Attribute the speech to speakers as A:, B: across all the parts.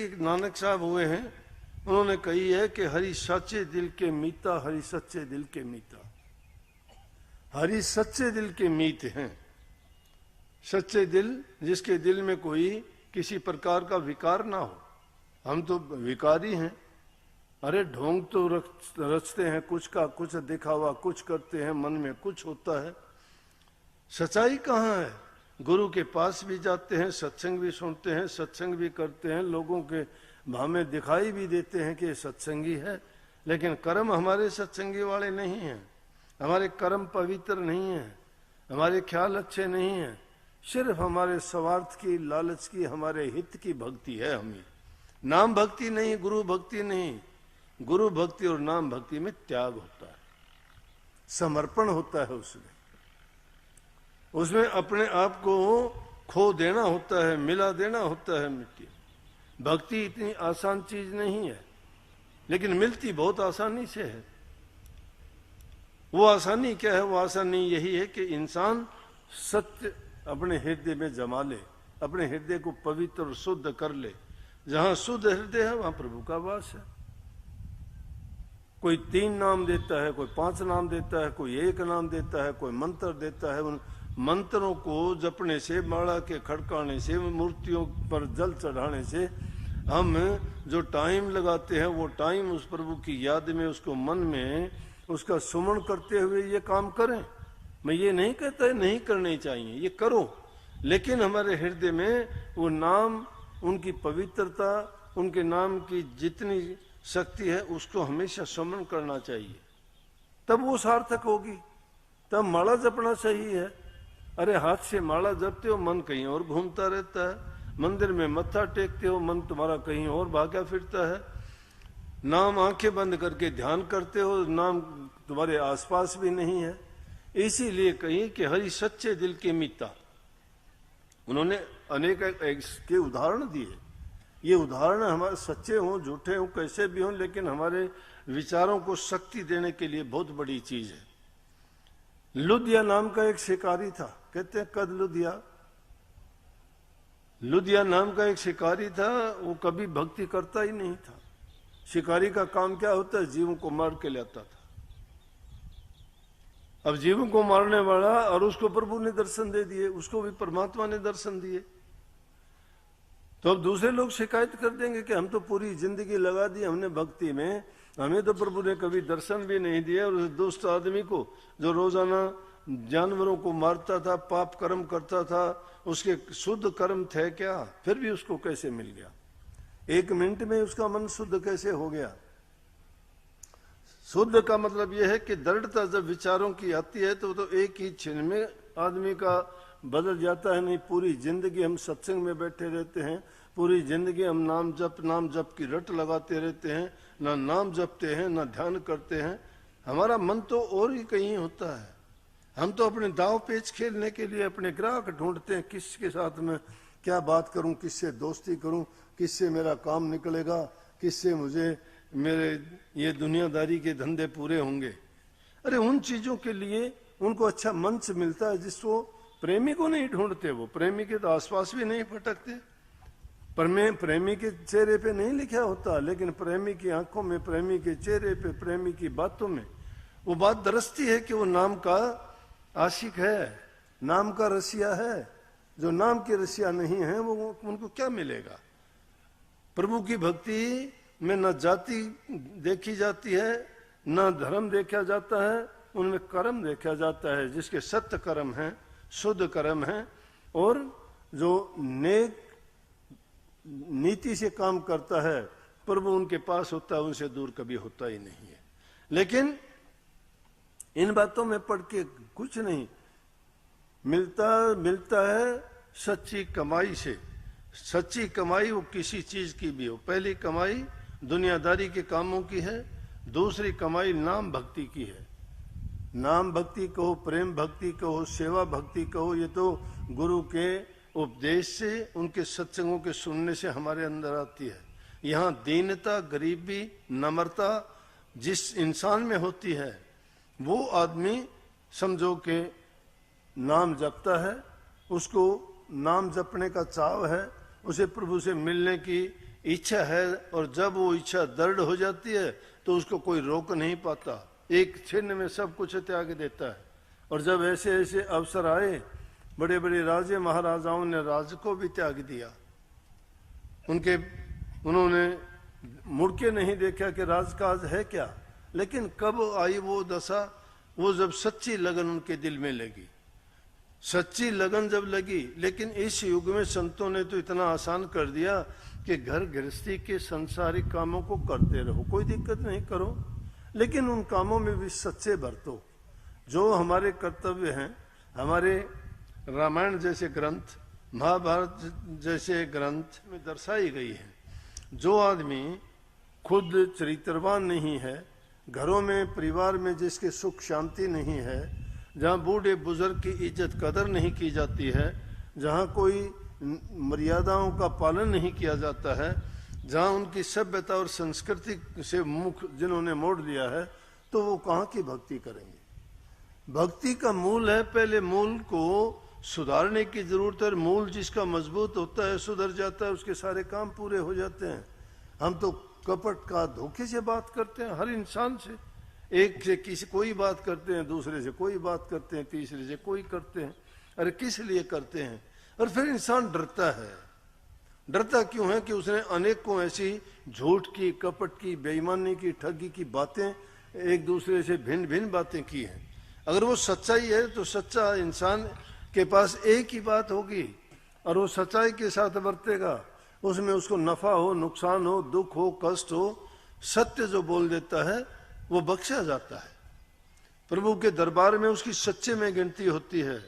A: एक नानक साहब हुए हैं, उन्होंने कही है कि हरि सच्चे दिल के मीता, हरि सच्चे दिल के मीता। हरि सच्चे दिल के मीत हैं। सच्चे दिल, जिसके दिल में कोई किसी प्रकार का विकार ना हो। हम तो विकारी हैं। अरे ढोंग तो रचते हैं कुछ का कुछ, दिखावा कुछ करते हैं, मन में कुछ होता है। सच्चाई कहाँ है? गुरु के पास भी जाते हैं, सत्संग भी सुनते हैं, सत्संग भी करते हैं, लोगों के हमें दिखाई भी देते हैं कि सत्संगी है, लेकिन कर्म हमारे सत्संगी वाले नहीं हैं। हमारे कर्म पवित्र नहीं हैं, हमारे ख्याल अच्छे नहीं हैं। सिर्फ हमारे स्वार्थ की, लालच की, हमारे हित की भक्ति है। हमें नाम भक्ति नहीं, गुरु भक्ति नहीं। गुरु भक्ति और नाम भक्ति में त्याग होता है, समर्पण होता है। उसमें अपने आप को खो देना होता है, मिला देना होता है मिट्टी। भक्ति इतनी आसान चीज नहीं है, लेकिन मिलती बहुत आसानी से है। वो आसानी क्या है? वो आसानी यही है कि इंसान सत्य अपने हृदय में जमा ले, अपने हृदय को पवित्र और शुद्ध कर ले। जहां शुद्ध हृदय है वहां प्रभु का वास है। कोई 3 नाम देता है, कोई 5 नाम देता है, कोई 1 नाम देता है, कोई मंत्र देता है। उन मंत्रों को जपने से, माला के खड़काने से, मूर्तियों पर जल चढ़ाने से हम जो टाइम लगाते हैं, वो टाइम उस प्रभु की याद में, उसको मन में उसका सुमन करते हुए ये काम करें। मैं ये नहीं कहता है नहीं करने चाहिए, ये करो, लेकिन हमारे हृदय में वो नाम, उनकी पवित्रता, उनके नाम की जितनी शक्ति है, उसको हमेशा सुमन करना चाहिए। तब वो सार्थक होगी। तब माला जपना सही है। अरे हाथ से माला जपते हो, मन कहीं और घूमता रहता है। मंदिर में मत्था टेकते हो, मन तुम्हारा कहीं और भागा फिरता है। नाम आंखें बंद करके ध्यान करते हो, नाम तुम्हारे आसपास भी नहीं है। इसीलिए कहीं कि हरि सच्चे दिल के मीता। उन्होंने अनेक के उदाहरण दिए। ये उदाहरण हमारे सच्चे हों, झूठे हों, कैसे भी हों, लेकिन हमारे विचारों को शक्ति देने के लिए बहुत बड़ी चीज है। लुदिया नाम का एक शिकारी था, कहते हैं कद लुदिया। लुदिया नाम का एक शिकारी था, वो कभी भक्ति करता ही नहीं था। शिकारी का काम क्या होता है? जीवों को मार के लाता था। अब जीवों को मारने वाला, और उसको प्रभु ने दर्शन दे दिए, उसको भी परमात्मा ने दर्शन दिए। तो अब दूसरे लोग शिकायत कर देंगे कि हम तो पूरी जिंदगी लगा दी हमने भक्ति में, हमें तो प्रभु ने कभी दर्शन भी नहीं दिया। और उस दुष्ट आदमी को जो रोजाना जानवरों को मारता था, पाप कर्म करता था, उसके शुद्ध कर्म थे क्या? फिर भी उसको कैसे मिल गया? 1 मिनट में उसका मन शुद्ध कैसे हो गया? शुद्ध का मतलब यह है कि दृढ़ता जब विचारों की आती है तो एक ही क्षण में आदमी का बदल जाता है। नहीं, पूरी जिंदगी हम सत्संग में बैठे रहते हैं, पूरी जिंदगी हम नाम जप की रट लगाते रहते हैं, ना नाम जपते हैं, ना ध्यान करते हैं। हमारा मन तो और ही कहीं होता है। हम तो अपने दाव पेच खेलने के लिए अपने ग्राहक ढूंढते हैं, किसके साथ में क्या बात करूं, किससे दोस्ती करूं, किससे मेरा काम निकलेगा, किससे मुझे मेरे ये दुनियादारी के धंधे पूरे होंगे। अरे उन चीजों के लिए उनको अच्छा मंच मिलता है जिसको प्रेमी को नहीं ढूंढते। वो प्रेमी के तो आसपास भी नहीं भटकते। प्रेमी के चेहरे पे नहीं लिखा होता, लेकिन प्रेमी की आंखों में, प्रेमी के चेहरे पे, प्रेमी की बातों में वो बात दरसती है कि वो नाम का आशिक है, नाम का रसिया है। जो नाम के रसिया नहीं है वो उनको क्या मिलेगा? प्रभु की भक्ति में न जाति देखी जाती है, न धर्म देखा जाता है, उनमें कर्म देखा जाता है। जिसके सत्य कर्म हैं, शुद्ध कर्म हैं, और जो नेक नीति से काम करता है, प्रभु उनके पास होता है, उनसे दूर कभी होता ही नहीं है। लेकिन इन बातों में पढ़ के कुछ नहीं मिलता है सच्ची कमाई से। सच्ची कमाई वो किसी चीज की भी हो। पहली कमाई दुनियादारी के कामों की है, दूसरी कमाई नाम भक्ति की है। नाम भक्ति कहो, प्रेम भक्ति कहो, सेवा भक्ति कहो, ये तो गुरु के उपदेश से, उनके सत्संगों के सुनने से हमारे अंदर आती है। यहाँ दीनता, गरीबी, नम्रता जिस इंसान में होती है, वो आदमी समझो के नाम जपता है, उसको नाम जपने का चाव है, उसे प्रभु से मिलने की इच्छा है, और जब वो इच्छा दृढ़ हो जाती है तो उसको कोई रोक नहीं पाता, एक क्षण में सब कुछ त्याग देता है। और जब ऐसे ऐसे अवसर आए, बड़े बड़े राजे महाराजाओं ने राज को भी त्याग दिया, उन्होंने मुड़ के नहीं देखा कि राजकाज है क्या। लेकिन कब आई वो दशा, वो जब सच्ची लगन उनके दिल में लगी, सच्ची लगन जब लगी। लेकिन इस युग में संतों ने तो इतना आसान कर दिया कि घर गृहस्थी के संसारिक कामों को करते रहो, कोई दिक्कत नहीं, करो, लेकिन उन कामों में भी सच्चे बरतो। जो हमारे कर्तव्य हैं, हमारे रामायण जैसे ग्रंथ, महाभारत जैसे ग्रंथ में दर्शाई गई है। जो आदमी खुद चरित्रवान नहीं है, घरों में परिवार में जिसके सुख शांति नहीं है, जहाँ बूढ़े बुजुर्ग की इज्जत कदर नहीं की जाती है, जहाँ कोई मर्यादाओं का पालन नहीं किया जाता है, जहाँ उनकी सभ्यता और संस्कृति से मुख जिन्होंने मोड़ लिया है, तो वो कहाँ की भक्ति करेंगे। भक्ति का मूल है, पहले मूल को सुधारने की जरूरत है। मूल जिसका मजबूत होता है, सुधर जाता है, उसके सारे काम पूरे हो जाते हैं। हम तो कपट का धोखे से बात करते हैं, हर इंसान से, एक से किसी कोई बात करते हैं, दूसरे से कोई बात करते हैं, तीसरे से कोई करते हैं। अरे किस लिए करते हैं? और फिर इंसान डरता है। डरता क्यों है? कि उसने अनेकों ऐसी झूठ की, कपट की, बेईमानी की, ठगी की बातें, एक दूसरे से भिन्न भिन्न बातें की हैं। अगर वो सच्चाई है तो सच्चा इंसान के पास एक ही बात होगी, और वो सच्चाई के साथ बरतेगा। उसमें उसको नफा हो, नुकसान हो, दुख हो, कष्ट हो, सत्य जो बोल देता है वो बख्शा जाता है। प्रभु के दरबार में उसकी सच्चे में गिनती होती है।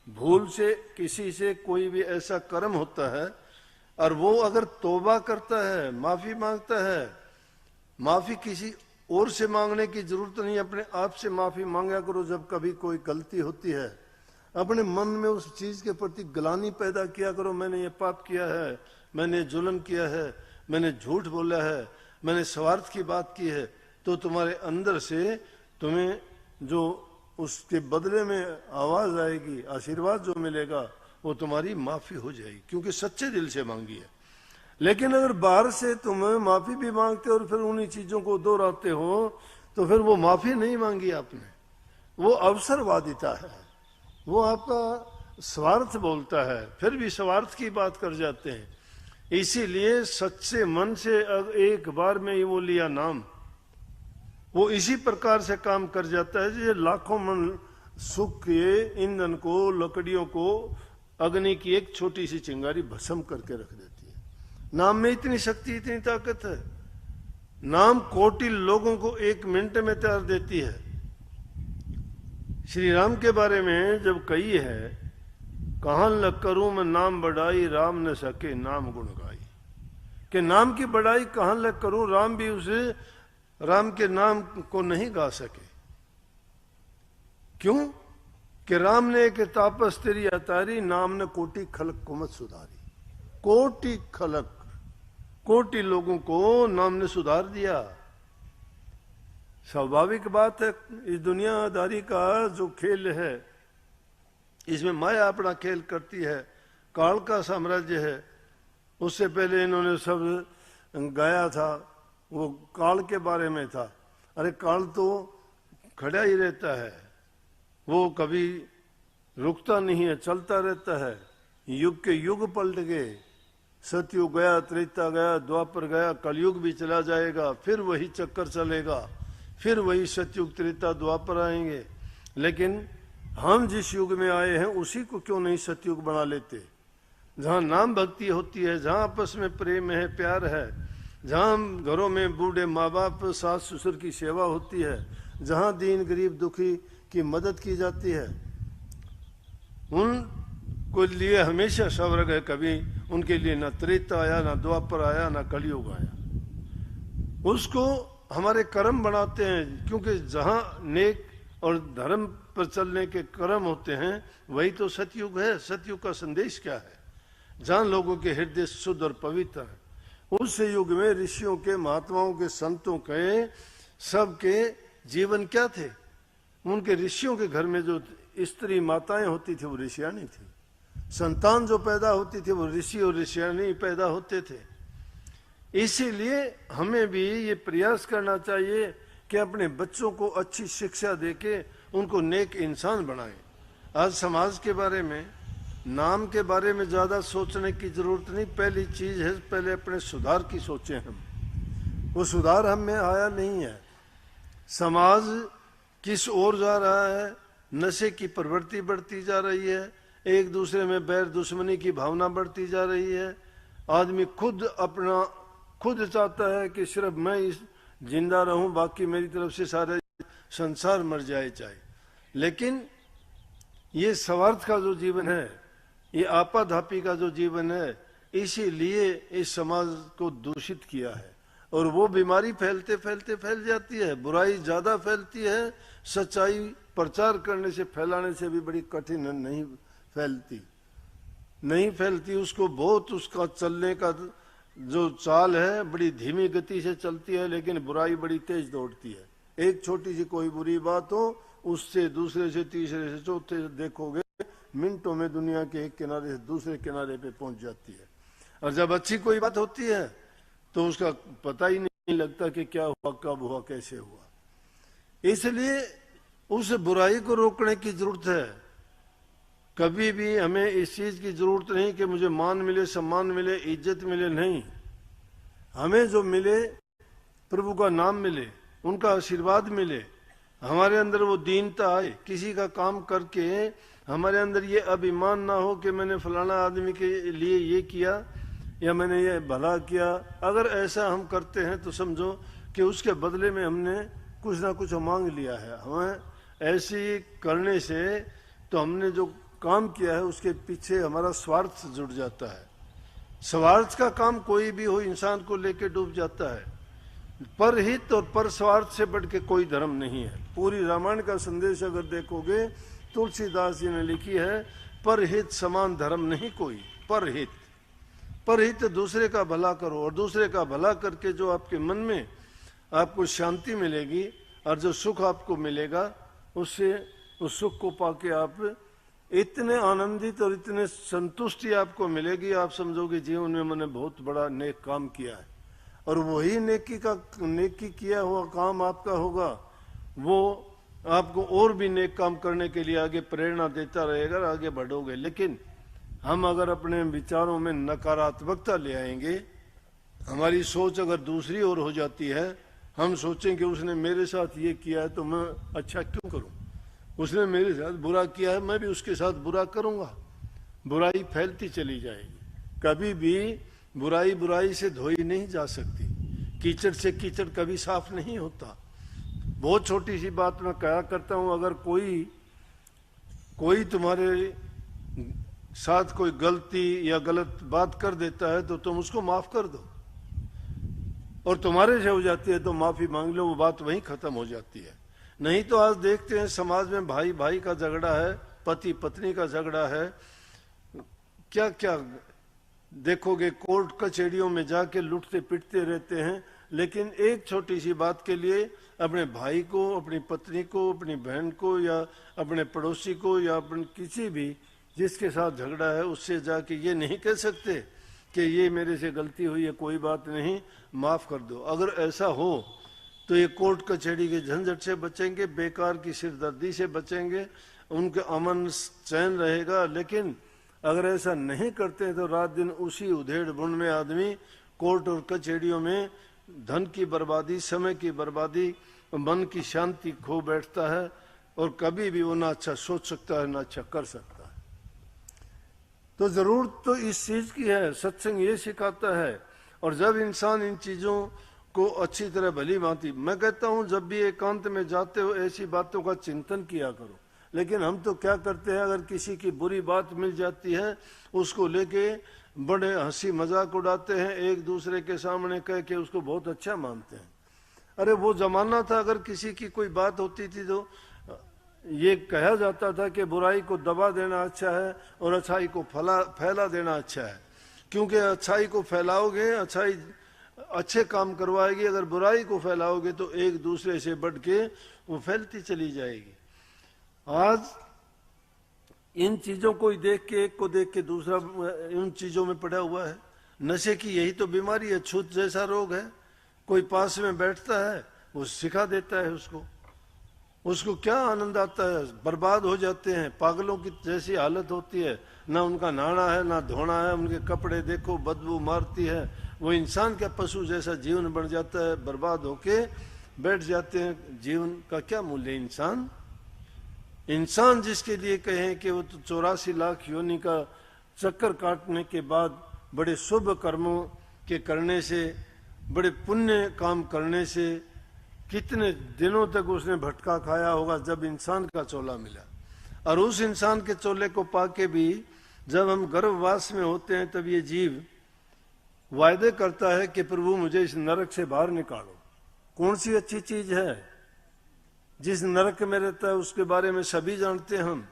A: भूल से किसी से कोई भी ऐसा कर्म होता है, और वो अगर तौबा करता है, माफी मांगता है, माफी किसी और से मांगने की जरूरत नहीं, अपने आप से माफी मांगा करो। जब कभी कोई गलती होती है, अपने मन में उस चीज के प्रति ग्लानि पैदा किया करो, मैंने ये पाप किया है, मैंने जुल्म किया है, मैंने झूठ बोला है, मैंने स्वार्थ की बात की है, तो तुम्हारे अंदर से तुम्हें जो उसके बदले में आवाज आएगी, आशीर्वाद जो मिलेगा, वो तुम्हारी माफी हो जाएगी, क्योंकि सच्चे दिल से मांगी है। लेकिन अगर बाहर से तुम माफी भी मांगते हो और फिर उन्हीं चीजों को दोहराते हो, तो फिर वो माफी नहीं मांगी आपने, वो अवसरवादिता है, वो आपका स्वार्थ बोलता है, फिर भी स्वार्थ की बात कर जाते हैं। इसीलिए सच्चे मन से एक बार में ही वो लिया नाम, वो इसी प्रकार से काम कर जाता है जैसे लाखों मन सुख के ईंधन को, लकड़ियों को अग्नि की एक छोटी सी चिंगारी भस्म करके रख देती है। नाम में इतनी शक्ति, इतनी ताकत है। नाम कोटि लोगों को एक मिनट में तैयार देती है। श्री राम के बारे में जब कही है, कहां लग करूं मैं नाम बढ़ाई, राम न सके नाम गुण गाई, कि नाम की बढ़ाई कहां लग करूं, राम भी उसे राम के नाम को नहीं गा सके। क्यों? कि राम ने एक तापस तेरी अतारी, नाम ने कोटि खलक को मत सुधारी। कोटि खलक, कोटि लोगों को नाम ने सुधार दिया। स्वाभाविक बात है, इस दुनियादारी का जो खेल है, इसमें माया अपना खेल करती है, काल का साम्राज्य है। उससे पहले इन्होंने सब गाया था, वो काल के बारे में था। अरे काल तो खड़ा ही रहता है, वो कभी रुकता नहीं है, चलता रहता है। युग के युग पलट गए, सतयुग गया, त्रेता गया, द्वापर गया, कलयुग भी चला जाएगा, फिर वही चक्कर चलेगा, फिर वही सतयुग त्रेता द्वापर आएंगे। लेकिन हम जिस युग में आए हैं उसी को क्यों नहीं सतयुग बना लेते, जहाँ नाम भक्ति होती है, जहाँ आपस में प्रेम है, प्यार है, जहाँ घरों में बूढ़े माँ बाप, सास ससुर की सेवा होती है, जहाँ दीन गरीब दुखी की मदद की जाती है। उनको लिए हमेशा स्वर्ग है, कभी उनके लिए न त्रेता आया, न द्वापर आया, न कलयुग आया। उसको हमारे कर्म बनाते हैं, क्योंकि जहाँ नेक और धर्म पर चलने के कर्म होते हैं वही तो सतयुग है। सतयुग का संदेश क्या है? जहाँ लोगों के हृदय शुद्ध और पवित्र है। उस युग में ऋषियों के, महात्माओं के, संतों के, सबके जीवन क्या थे? उनके ऋषियों के घर में जो स्त्री माताएं होती थी वो ऋषियानी थी। संतान जो पैदा होती थी वो ऋषि और ऋषियानी पैदा होते थे। इसीलिए हमें भी ये प्रयास करना चाहिए कि अपने बच्चों को अच्छी शिक्षा देके उनको नेक इंसान बनाएं। आज समाज के बारे में, नाम के बारे में ज्यादा सोचने की जरूरत नहीं। पहली चीज है, पहले अपने सुधार की सोचें हम। वो सुधार हम में आया नहीं है। समाज किस ओर जा रहा है? नशे की प्रवृत्ति बढ़ती जा रही है, एक दूसरे में बैर दुश्मनी की भावना बढ़ती जा रही है। आदमी खुद चाहता है कि सिर्फ मैं इस जिंदा रहूं, बाकी मेरी तरफ से सारे संसार मर जाए चाहे। लेकिन ये स्वार्थ का जो जीवन है, ये आपाधापी का जो जीवन है, इसीलिए इस समाज को दूषित किया है। और वो बीमारी फैलते फैलते फैल जाती है, बुराई ज्यादा फैलती है, सच्चाई प्रचार करने से, फैलाने से भी बड़ी कठिन नहीं फैलती। उसको बहुत, उसका चलने का जो चाल है बड़ी धीमी गति से चलती है, लेकिन बुराई बड़ी तेज दौड़ती है। एक छोटी सी कोई बुरी बात हो, उससे दूसरे से तीसरे से चौथे से देखोगे मिनटों में दुनिया के एक किनारे से दूसरे किनारे पे पहुंच जाती है। और जब अच्छी कोई बात होती है तो उसका पता ही नहीं लगता कि क्या हुआ, कब हुआ, कैसे हुआ। इसलिए उस बुराई को रोकने की जरूरत है। कभी भी हमें इस चीज की जरूरत नहीं कि मुझे मान मिले, सम्मान मिले, इज्जत मिले। नहीं, हमें जो मिले, प्रभु का नाम मिले, उनका आशीर्वाद मिले, हमारे अंदर वो दीनता आए। किसी का काम करके हमारे अंदर ये अभिमान ना हो कि मैंने फलाना आदमी के लिए ये किया या मैंने ये भला किया। अगर ऐसा हम करते हैं तो समझो कि उसके बदले में हमने कुछ ना कुछ मांग लिया है। हमें ऐसी करने से तो हमने जो काम किया है उसके पीछे हमारा स्वार्थ जुड़ जाता है। स्वार्थ का काम कोई भी हो, इंसान को लेके डूब जाता है। परहित और पर स्वार्थ से बढ़ के कोई धर्म नहीं है। पूरी रामायण का संदेश अगर देखोगे, तुलसीदास जी ने लिखी है, परहित समान धर्म नहीं कोई। परहित दूसरे का भला करो, और दूसरे का भला करके जो आपके मन में आपको शांति मिलेगी और जो सुख आपको मिलेगा, उससे उस सुख को पाके आप इतने आनंदित और इतने संतुष्टि आपको मिलेगी, आप समझोगे जीवन में मैंने बहुत बड़ा नेक काम किया है। और वही नेकी किया हुआ काम आपका होगा, वो आपको और भी नेक काम करने के लिए आगे प्रेरणा देता रहेगा और आगे बढ़ोगे। लेकिन हम अगर अपने विचारों में नकारात्मकता ले आएंगे, हमारी सोच अगर दूसरी ओर हो जाती है, हम सोचेंगे उसने मेरे साथ ये किया है तो मैं अच्छा क्यों करूं, उसने मेरे साथ बुरा किया है मैं भी उसके साथ बुरा करूंगा। बुराई फैलती चली जाएगी। कभी भी बुराई से धोई नहीं जा सकती। कीचड़ से कीचड़ कभी साफ नहीं होता। बहुत छोटी सी बात मैं कहा करता हूं, अगर कोई तुम्हारे साथ कोई गलती या गलत बात कर देता है तो तुम उसको माफ कर दो, और तुम्हारे से हो जाती है तो माफी मांग लो, वो बात वहीं खत्म हो जाती है। नहीं तो आज देखते हैं समाज में भाई भाई का झगड़ा है, पति पत्नी का झगड़ा है, क्या क्या देखोगे, कोर्ट कचहरियों में जाके लुटते पिटते रहते हैं। लेकिन एक छोटी सी बात के लिए अपने भाई को, अपनी पत्नी को, अपनी बहन को, या अपने पड़ोसी को, या अपने किसी भी जिसके साथ झगड़ा है उससे जाके ये नहीं कह सकते कि ये मेरे से गलती हुई है, कोई बात नहीं, माफ कर दो। अगर ऐसा हो तो ये कोर्ट कचहरी के झंझट से बचेंगे, बेकार की सिरदर्दी से बचेंगे, उनके अमन चैन रहेगा। लेकिन अगर ऐसा नहीं करते तो रात दिन उसी उधेड़ बुन में आदमी कोर्ट और कचहरियों में धन की बर्बादी, समय की बर्बादी, मन की शांति खो बैठता है, और कभी भी वो ना अच्छा सोच सकता है ना अच्छा कर सकता है। तो जरूरत तो इस चीज की है, सत्संग ये सिखाता है। और जब इंसान इन चीजों को अच्छी तरह भली भांति, मैं कहता हूं जब भी एकांत में जाते हो ऐसी बातों का चिंतन किया करो। लेकिन हम तो क्या करते हैं, अगर किसी की बुरी बात मिल जाती है उसको लेके बड़े हंसी मजाक उड़ाते हैं, एक दूसरे के सामने कह के उसको बहुत अच्छा मानते हैं। अरे वो जमाना था, अगर किसी की कोई बात होती थी तो ये कहा जाता था कि बुराई को दबा देना अच्छा है और अच्छाई को फैला देना अच्छा है। क्योंकि अच्छाई को फैलाओगे, अच्छाई अच्छे काम करवाएगी, अगर बुराई को फैलाओगे तो एक दूसरे से बढ़ के वो फैलती चली जाएगी। आज इन चीजों को देख के, एक को देख के दूसरा उन चीजों में पड़ा हुआ है। नशे की यही तो बीमारी है, छूत जैसा रोग है। कोई पास में बैठता है, वो सिखा देता है उसको क्या आनंद आता है, बर्बाद हो जाते हैं, पागलों की जैसी हालत होती है, ना उनका नहाना है ना धोना है, उनके कपड़े देखो बदबू मारती है, वो इंसान का पशु जैसा जीवन बन जाता है, बर्बाद होके बैठ जाते हैं। जीवन का क्या मूल्य? इंसान जिसके लिए कहें कि वो तो 84 लाख योनि का चक्कर काटने के बाद बड़े शुभ कर्मों के करने से, बड़े पुण्य काम करने से कितने दिनों तक उसने भटका खाया होगा जब इंसान का चोला मिला। और उस इंसान के चोले को पाके भी जब हम गर्भवास में होते हैं तब ये जीव वायदे करता है कि प्रभु मुझे इस नरक से बाहर निकालो। कौन सी अच्छी चीज है? जिस नरक में रहता है उसके बारे में सभी जानते हैं हम।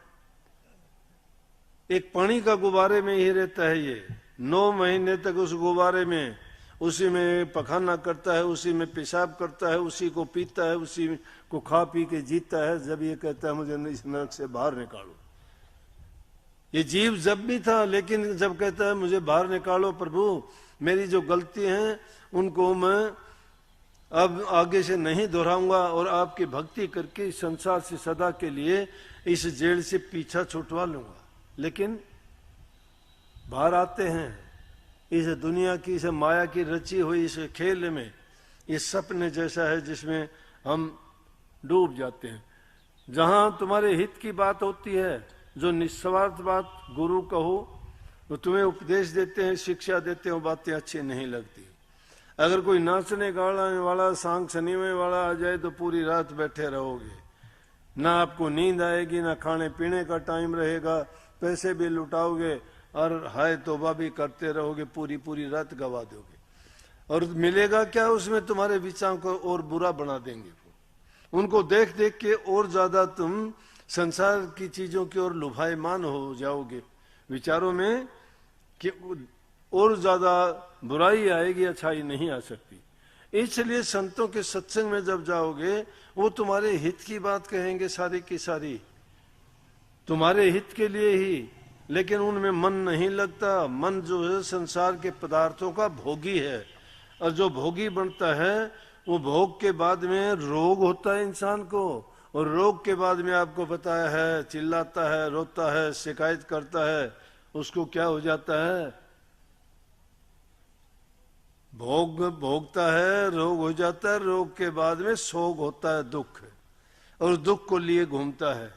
A: एक पानी का गुब्बारे में ही रहता है ये, 9 महीने तक उस गुब्बारे में, उसी में पखाना करता है, उसी में पेशाब करता है, उसी को पीता है, उसी को खा पी के जीता है। जब ये कहता है मुझे इस नरक से बाहर निकालो, ये जीव जब भी था, लेकिन जब कहता है मुझे बाहर निकालो प्रभु, मेरी जो गलती हैं उनको मैं अब आगे से नहीं दोहराऊंगा और आपकी भक्ति करके इस संसार से सदा के लिए इस जेल से पीछा छुटवा लूंगा। लेकिन बाहर आते हैं इस दुनिया की, इस माया की रची हुई इस खेल में, ये सपने जैसा है जिसमें हम डूब जाते हैं। जहां तुम्हारे हित की बात होती है, जो निस्वार्थ बात गुरु कहो, वो तुम्हें उपदेश देते हैं, शिक्षा देते हैं, वो बातें अच्छी नहीं लगती। अगर कोई नाचने गाने वाला, सांग सनीमे वाला आ जाए तो पूरी रात बैठे रहोगे, ना आपको नींद आएगी, ना खाने पीने का टाइम रहेगा, पैसे भी लुटाओगे और हाय तौबा भी करते रहोगे, पूरी पूरी रात गवा दोगे। और मिलेगा क्या उसमें? तुम्हारे विचारों को और बुरा बना देंगे। उनको देख देख के और ज्यादा तुम संसार की चीजों की ओर लुभायमान हो जाओगे, विचारों में कि और ज्यादा बुराई आएगी, अच्छाई नहीं आ सकती। इसलिए संतों के सत्संग में जब जाओगे वो तुम्हारे हित की बात कहेंगे, सारी की सारी तुम्हारे हित के लिए ही, लेकिन उनमें मन नहीं लगता। मन जो है संसार के पदार्थों का भोगी है, और जो भोगी बनता है वो भोग के बाद में रोग होता है इंसान को, और रोग के बाद में आपको पता है चिल्लाता है, रोता है, शिकायत करता है, उसको क्या हो जाता है? भोगता है, रोग हो जाता है, रोग के बाद में शोक होता है, दुख, और दुख को लिए घूमता है,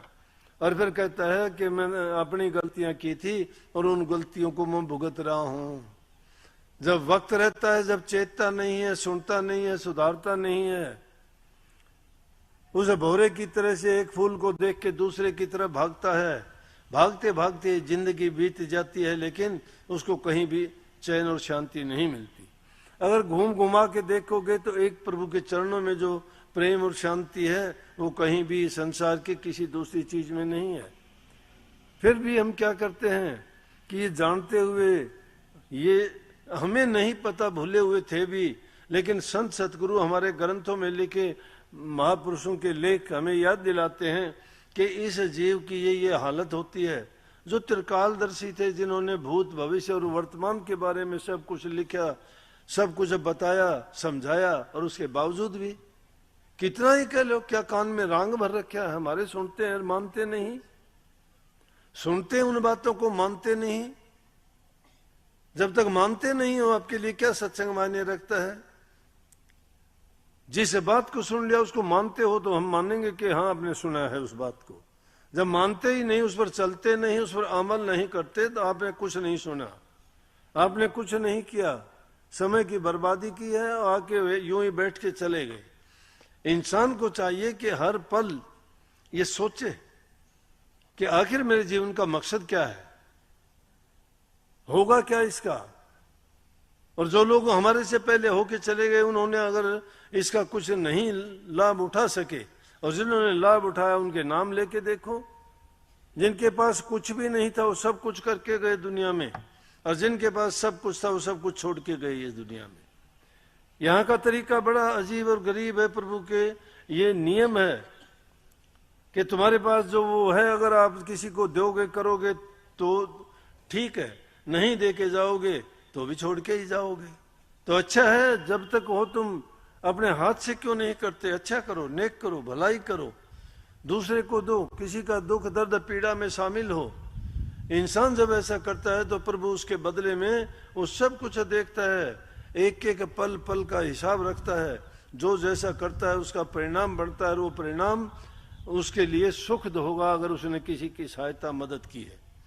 A: और फिर कहता है कि मैंने अपनी गलतियां की थी और उन गलतियों को मैं भुगत रहा हूं। जब वक्त रहता है, जब चेतता नहीं है, सुनता नहीं है, सुधारता नहीं है, उस भौरे की तरह से एक फूल को देख के दूसरे की तरफ भागता है, भागते भागते जिंदगी बीत जाती है, लेकिन उसको कहीं भी चैन और शांति नहीं मिलती। अगर घूम घुमा के देखोगे तो एक प्रभु के चरणों में जो प्रेम और शांति है वो कहीं भी संसार की किसी दूसरी चीज में नहीं है। फिर भी हम क्या करते हैं कि ये जानते हुए, ये हमें नहीं पता, भूले हुए थे भी, लेकिन संत सतगुरु हमारे ग्रंथों में लिखे महापुरुषों के लेख हमें याद दिलाते हैं कि इस जीव की ये हालत होती है। जो त्रिकालदर्शी थे, जिन्होंने भूत भविष्य और वर्तमान के बारे में सब कुछ लिखा, सब कुछ बताया, समझाया, और उसके बावजूद भी कितना ही कह लो, क्या कान में रांग भर रखा है हमारे, सुनते हैं मानते नहीं, सुनते उन बातों को मानते नहीं। जब तक मानते नहीं हो आपके लिए क्या सत्संग मायने रखता है? जिस बात को सुन लिया उसको मानते हो तो हम मानेंगे कि हाँ आपने सुना है उस बात को। जब मानते ही नहीं, उस पर चलते नहीं, उस पर अमल नहीं करते, तो आपने कुछ नहीं सुना, आपने कुछ नहीं किया, समय की बर्बादी की है, आके यूं ही बैठ के चले गए। इंसान को चाहिए कि हर पल ये सोचे कि आखिर मेरे जीवन का मकसद क्या है, होगा क्या इसका। और जो लोग हमारे से पहले होके चले गए, उन्होंने अगर इसका कुछ नहीं लाभ उठा सके, और जिन्होंने लाभ उठाया उनके नाम लेके देखो। जिनके पास कुछ भी नहीं था वो सब कुछ करके गए दुनिया में, और जिनके पास सब कुछ था वो सब कुछ छोड़ के गए इस दुनिया में। यहाँ का तरीका बड़ा अजीब और गरीब है। प्रभु के ये नियम है कि तुम्हारे पास जो वो है, अगर आप किसी को दोगे करोगे तो ठीक है, नहीं दे के जाओगे तो भी छोड़ के ही जाओगे। तो अच्छा है, जब तक हो तुम अपने हाथ से क्यों नहीं करते? अच्छा करो, नेक करो, भलाई करो, दूसरे को दो, किसी का दुख दर्द पीड़ा में शामिल हो। इंसान जब ऐसा करता है तो प्रभु उसके बदले में वो सब कुछ देखता है, एक एक पल पल का हिसाब रखता है। जो जैसा करता है उसका परिणाम बढ़ता है, और वो परिणाम उसके लिए सुखद होगा अगर उसने किसी की सहायता मदद की है।